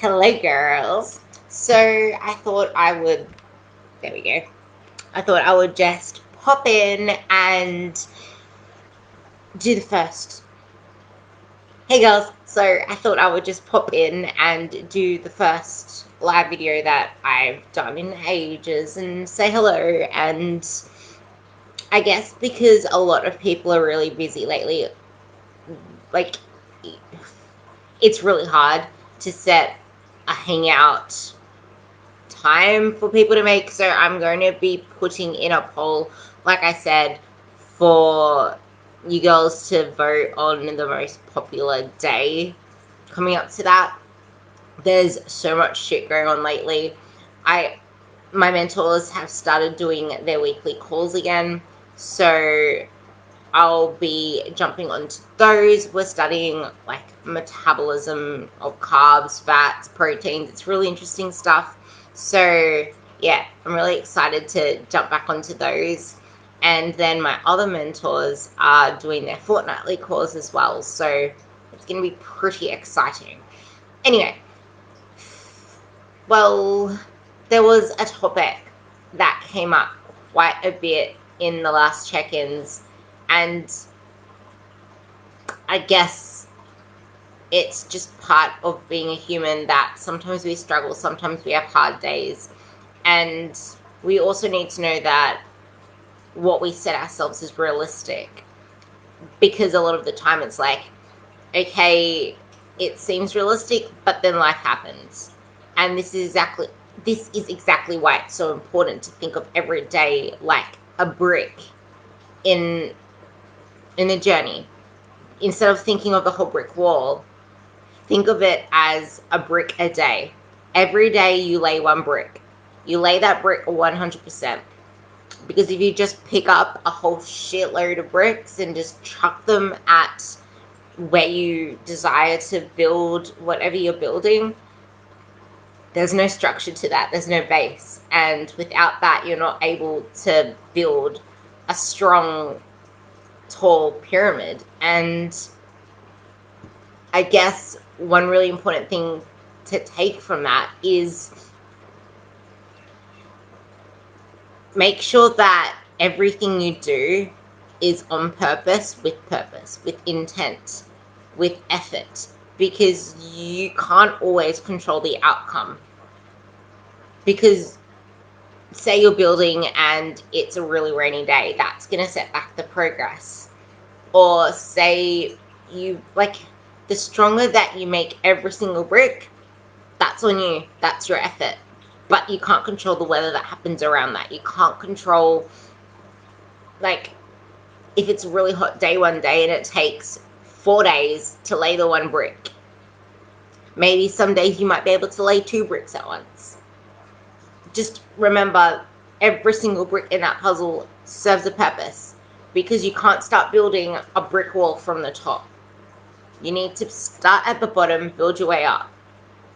Hello, girls. So I thought I would, there we go. I thought I would just pop in and do the first. Hey, girls. So I thought I would just pop in and do the first live video that I've done in ages and say hello. And I guess because a lot of people are really busy lately, like, it's really hard to set a hangout time for people to make, so I'm going to be putting in a poll, like I said, for you girls to vote on the most popular day coming up to that. There's so much shit going on lately. My mentors have started doing their weekly calls again, so I'll be jumping onto those. We're studying like metabolism of carbs, fats, proteins. It's really interesting stuff. So yeah, I'm really excited to jump back onto those. And then my other mentors are doing their fortnightly calls as well. So it's going to be pretty exciting. Anyway, well, there was a topic that came up quite a bit in the last check-ins, and I guess it's just part of being a human that sometimes we struggle, sometimes we have hard days, and we also need to know that what we set ourselves is realistic, because a lot of the time it's like, okay, it seems realistic, but then life happens. And this is exactly why it's so important to think of every day like a brick in a journey. Instead of thinking of the whole brick wall, think of it as a brick a day. Every day you lay one brick. You lay that brick 100%. Because if you just pick up a whole shitload of bricks and just chuck them at where you desire to build whatever you're building, there's no structure to that. There's no base. And without that, you're not able to build a strong, tall pyramid. And I guess one really important thing to take from that is make sure that everything you do is on purpose, with intent, with effort, because you can't always control the outcome. Because say you're building and it's a really rainy day, that's going to set back the progress. Or say the stronger that you make every single brick, that's on you, that's your effort. But you can't control the weather that happens around that. You can't control, if it's a really hot day one day and it takes 4 days to lay the one brick, maybe some days you might be able to lay 2 bricks at once. Just remember, every single brick in that puzzle serves a purpose, because you can't start building a brick wall from the top. You need to start at the bottom, build your way up.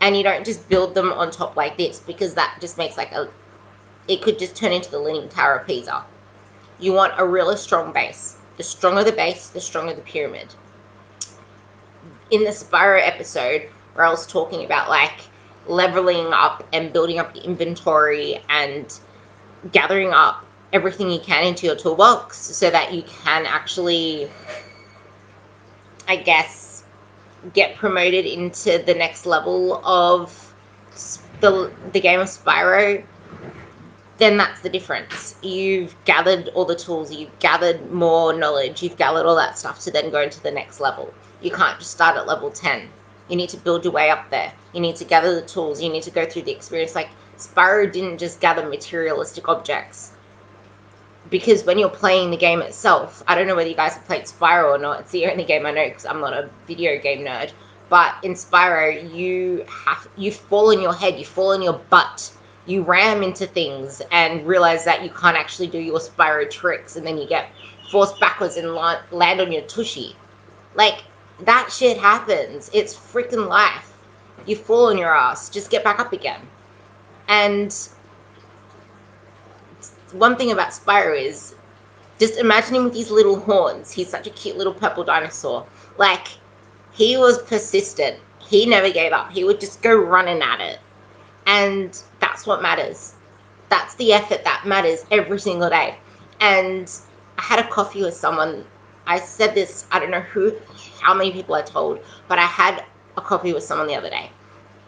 And you don't just build them on top like this, because that just makes it could just turn into the Leaning Tower of Pisa. You want a really strong base. The stronger the base, the stronger the pyramid. In the Spyro episode, where I was talking about leveling up and building up your inventory and gathering up everything you can into your toolbox so that you can actually, I guess, get promoted into the next level of the game of Spyro, then that's the difference. You've gathered all the tools, you've gathered more knowledge, you've gathered all that stuff to then go into the next level. You can't just start at level 10. You need to build your way up there. You need to gather the tools. You need to go through the experience. Spyro didn't just gather materialistic objects. Because when you're playing the game itself, I don't know whether you guys have played Spyro or not. It's the only game I know because I'm not a video game nerd. But in Spyro, you fall on your head, you fall on your butt. You ram into things and realize that you can't actually do your Spyro tricks, and then you get forced backwards and land on your tushy. That shit happens. It's freaking life. You fall on your ass, just get back up again. And one thing about Spyro is, just imagine him with these little horns. He's such a cute little purple dinosaur. He was persistent. He never gave up. He would just go running at it. And that's what matters. That's the effort that matters every single day. And I had a coffee with someone. I said this, I don't know how many people I told, but I had a coffee with someone the other day.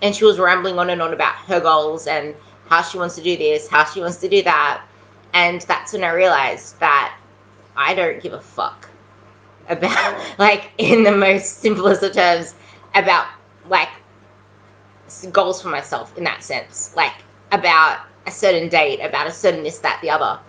And she was rambling on and on about her goals and how she wants to do this, how she wants to do that. And that's when I realized that I don't give a fuck about, like, in the most simplest of terms, about, like, goals for myself in that sense. Like, about a certain date, about a certain this, that, the other.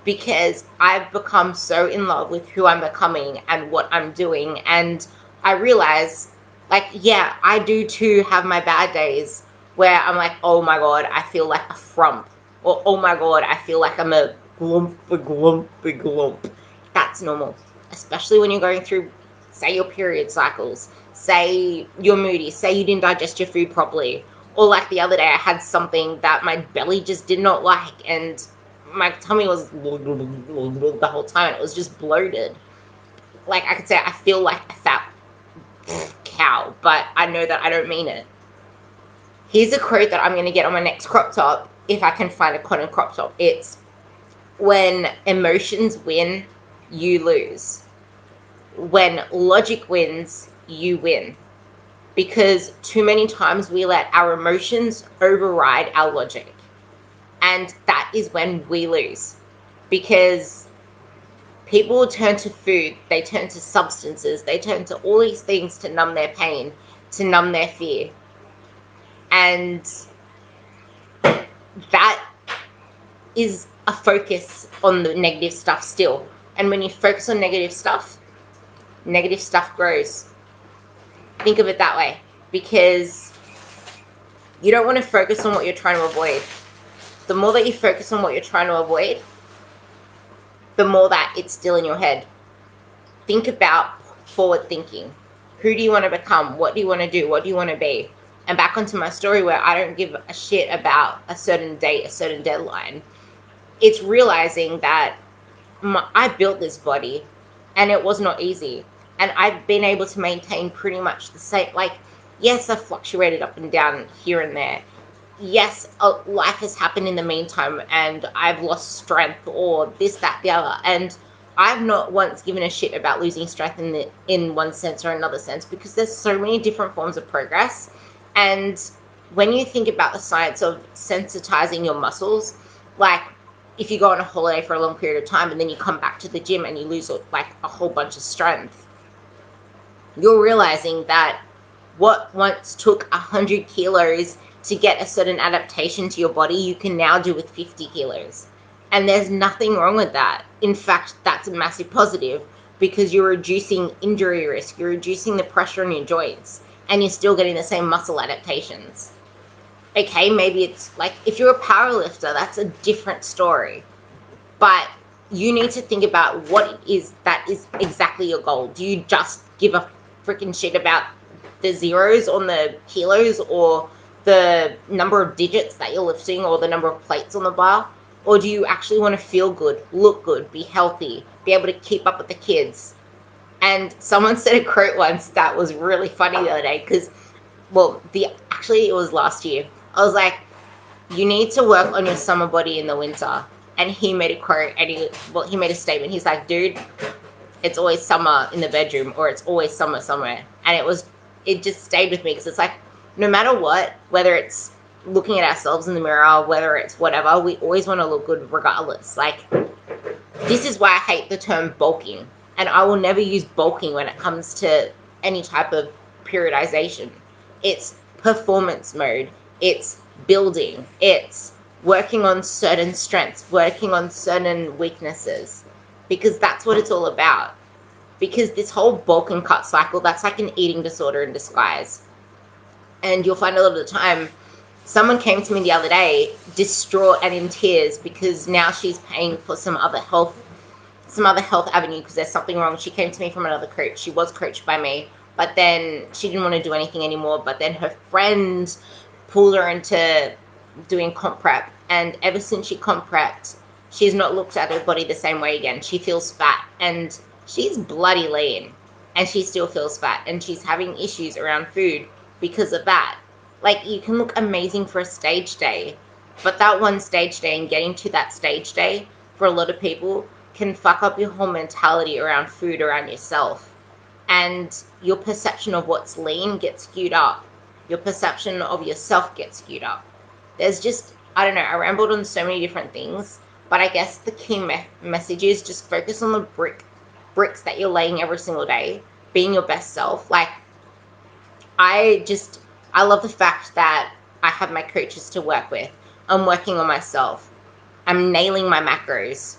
Because I've become so in love with who I'm becoming and what I'm doing. And I realize, like, yeah, I do too have my bad days where I'm like, oh my God, I feel like a frump. Or, oh my God, I feel like I'm a glump. That's normal. Especially when you're going through, say, your period cycles. Say you're moody. Say you didn't digest your food properly. Or like the other day, I had something that my belly just did not like. And my tummy was the whole time. And it was just bloated. Like, I could say I feel like a fat cow, but I know that I don't mean it. Here's a quote that I'm going to get on my next crop top, if I can find a cotton crop top. It's, when emotions win, you lose. When logic wins, you win. Because too many times we let our emotions override our logic. And that is when we lose. Because people turn to food, they turn to substances, they turn to all these things to numb their pain, to numb their fear. And that is a focus on the negative stuff still. And when you focus on negative stuff grows. Think of it that way. Because you don't want to focus on what you're trying to avoid. The more that you focus on what you're trying to avoid, the more that it's still in your head. Think about forward thinking. Who do you want to become? What do you want to do? What do you want to be? And back onto my story where I don't give a shit about a certain date, a certain deadline. It's realizing that I built this body and it was not easy. And I've been able to maintain pretty much the same. Like, yes, I've fluctuated up and down here and there. Yes, life has happened in the meantime and I've lost strength or this, that, the other. And I've not once given a shit about losing strength in one sense or another sense, because there's so many different forms of progress. And when you think about the science of sensitizing your muscles, like, if you go on a holiday for a long period of time and then you come back to the gym and you lose like a whole bunch of strength, you're realizing that what once took 100 kilos to get a certain adaptation to your body, you can now do with 50 kilos. And there's nothing wrong with that. In fact, that's a massive positive, because you're reducing injury risk, you're reducing the pressure on your joints, and you're still getting the same muscle adaptations. Okay, maybe it's like, if you're a power lifter, that's a different story. But you need to think about what it is that is exactly your goal. Do you just give a freaking shit about the zeros on the kilos or the number of digits that you're lifting or the number of plates on the bar? Or do you actually want to feel good, look good, be healthy, be able to keep up with the kids? And someone said a quote once that was really funny the other day, because, well, actually it was last year. I was like, you need to work on your summer body in the winter. And he made a quote, and he made a statement. He's like, dude, it's always summer in the bedroom, or it's always summer somewhere. And it just stayed with me, because it's like, no matter what, whether it's looking at ourselves in the mirror, whether it's whatever, we always want to look good regardless. Like, this is why I hate the term bulking. And I will never use bulking when it comes to any type of periodization. It's performance mode. It's building. It's working on certain strengths, working on certain weaknesses, because that's what it's all about. Because this whole bulk and cut cycle, that's like an eating disorder in disguise. And you'll find a lot of the time, someone came to me the other day, distraught and in tears, because now she's paying for some other health avenue because there's something wrong. She came to me from another coach. She was coached by me, but then she didn't want to do anything anymore. But then her friend pulled her into doing comp prep, and ever since she comp prepped, she's not looked at her body the same way again. She feels fat, and she's bloody lean, and she still feels fat, and she's having issues around food because of that. Like, you can look amazing for a stage day, but that one stage day and getting to that stage day for a lot of people can fuck up your whole mentality around food, around yourself. And your perception of what's lean gets skewed up. Your perception of yourself gets skewed up. There's just, I don't know, I rambled on so many different things, but I guess the key message is just focus on the bricks that you're laying every single day, being your best self. Like, I love the fact that I have my coaches to work with. I'm working on myself. I'm nailing my macros.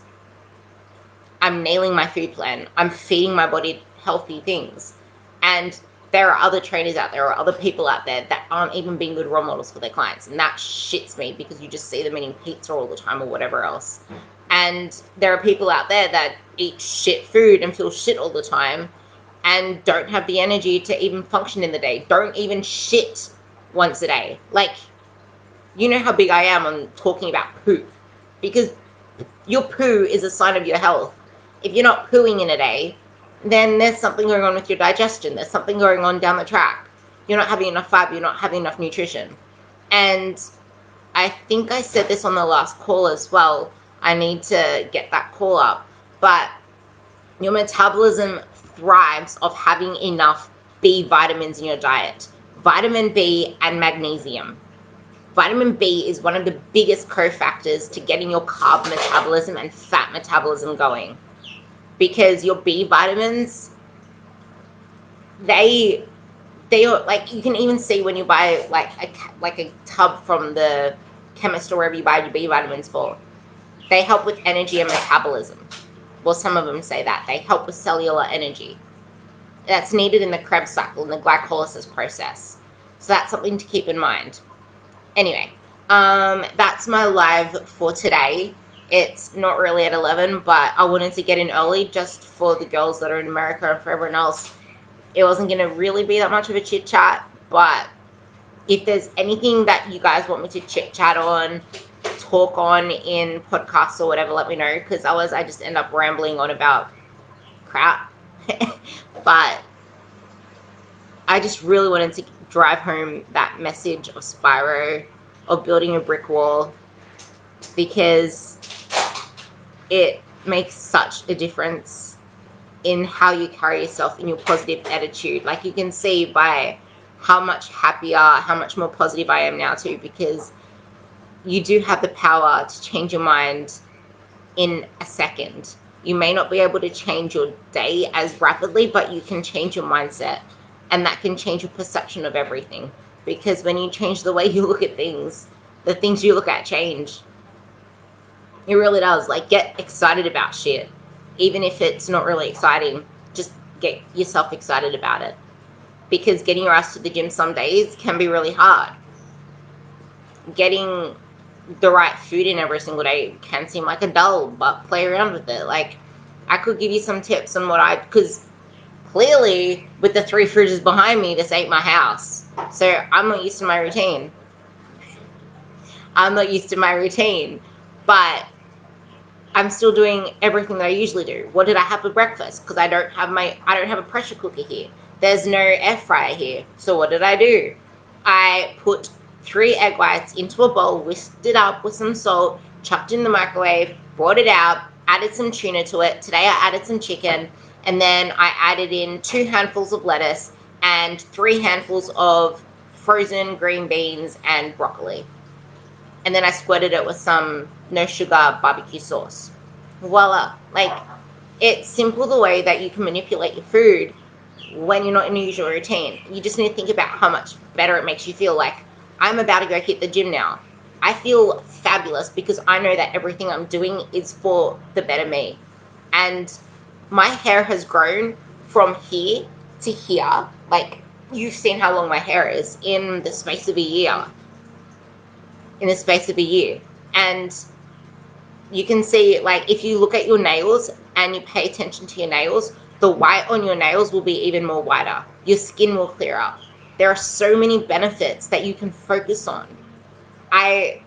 I'm nailing my food plan. I'm feeding my body healthy things. And there are other trainers out there or other people out there that aren't even being good role models for their clients. And that shits me because you just see them eating pizza all the time or whatever else. And there are people out there that eat shit food and feel shit all the time and don't have the energy to even function in the day. Don't even shit once a day. Like, you know how big I am on talking about poop. Because your poo is a sign of your health. If you're not pooing in a day, then there's something going on with your digestion. There's something going on down the track. You're not having enough fiber. You're not having enough nutrition. And I think I said this on the last call as well. I need to get that call up. But your metabolism thrives off having enough B vitamins in your diet. Vitamin B and magnesium. Vitamin B is one of the biggest cofactors to getting your carb metabolism and fat metabolism going. Because your B vitamins, they are, like, you can even see when you buy like a tub from the chemist or wherever you buy your B vitamins for. They help with energy and metabolism. Well, some of them say that. They help with cellular energy. That's needed in the Krebs cycle, in the glycolysis process. So that's something to keep in mind. Anyway, that's my live for today. It's not really at 11, but I wanted to get in early just for the girls that are in America and for everyone else. It wasn't going to really be that much of a chit chat, but if there's anything that you guys want me to chit chat on, talk on in podcasts or whatever, let me know, because otherwise I just end up rambling on about crap. But I just really wanted to drive home that message of Spyro, of building a brick wall, because it makes such a difference in how you carry yourself, in your positive attitude. Like, you can see by how much happier, how much more positive I am now too, because you do have the power to change your mind in a second. You may not be able to change your day as rapidly, but you can change your mindset, and that can change your perception of everything. Because when you change the way you look at things, the things you look at change. It really does. Like, get excited about shit. Even if it's not really exciting, just get yourself excited about it. Because getting your ass to the gym some days can be really hard. Getting the right food in every single day can seem like a dull, but play around with it. Like, I could give you some tips on because clearly with the 3 fridges behind me, this ain't my house. So I'm not used to my routine. But I'm still doing everything that I usually do. What did I have for breakfast? Because I don't have a pressure cooker here. There's no air fryer here. So what did I do? I put 3 egg whites into a bowl, whisked it up with some salt, chucked in the microwave, brought it out, added some tuna to it. Today I added some chicken, and then I added in 2 handfuls of lettuce and 3 handfuls of frozen green beans and broccoli. And then I squirted it with some no sugar barbecue sauce. Voila. Like, it's simple the way that you can manipulate your food when you're not in your usual routine. You just need to think about how much better it makes you feel. Like, I'm about to go hit the gym now. I feel fabulous because I know that everything I'm doing is for the better me. And my hair has grown from here to here. Like, you've seen how long my hair is in the space of a year. And you can see, like, if you look at your nails and you pay attention to your nails, the white on your nails will be even more whiter. Your skin will clear up. There are so many benefits that you can focus on. I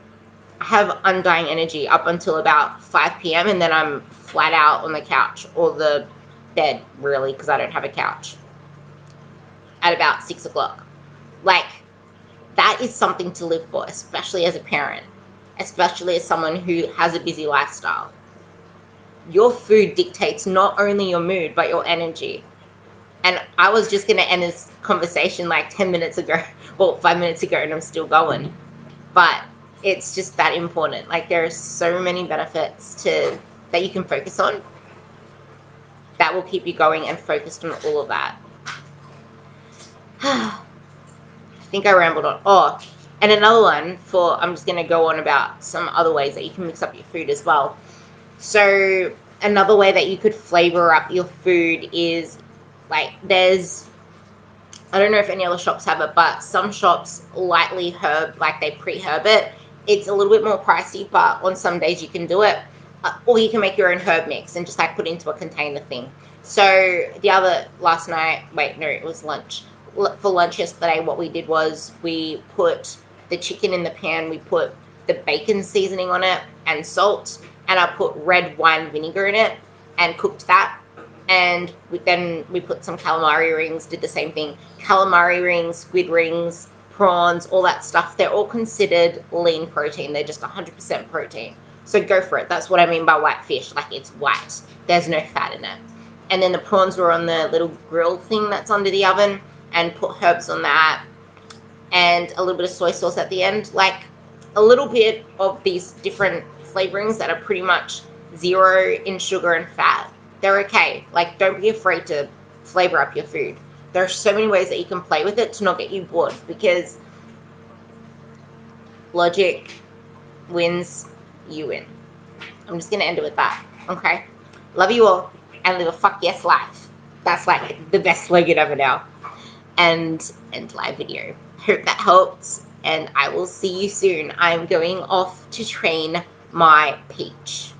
have undying energy up until about 5 p.m. and then I'm flat out on the couch or the bed, really, because I don't have a couch, at about 6 o'clock. Like, that is something to live for, especially as a parent, especially as someone who has a busy lifestyle. Your food dictates not only your mood, but your energy. And I was just going to end this conversation like 10 minutes ago, well, 5 minutes ago, and I'm still going. But it's just that important. Like, there are so many benefits to that you can focus on that will keep you going and focused on all of that. I think I rambled on. Oh, and another one for, I'm just going to go on about some other ways that you can mix up your food as well. So another way that you could flavor up your food is, like, I don't know if any other shops have it, but some shops lightly herb, like they pre-herb it. It's a little bit more pricey, but on some days you can do it. Or you can make your own herb mix and just like put it into a container thing. So last night, wait, no, it was lunch. For lunch yesterday, what we did was we put the chicken in the pan, we put the bacon seasoning on it and salt, and I put red wine vinegar in it and cooked that. And then we put some calamari rings, did the same thing. Calamari rings, squid rings, prawns, all that stuff, they're all considered lean protein. They're just 100% protein. So go for it. That's what I mean by white fish. Like, it's white. There's no fat in it. And then the prawns were on the little grill thing that's under the oven, and put herbs on that and a little bit of soy sauce at the end. Like, a little bit of these different flavorings that are pretty much zero in sugar and fat. They're okay. Like, don't be afraid to flavor up your food. There are so many ways that you can play with it to not get you bored, because logic wins, you win. I'm just going to end it with that. Okay? Love you all and live a fuck yes life. That's like the best slogan ever now. And end live video. Hope that helps, and I will see you soon. I'm going off to train my peach.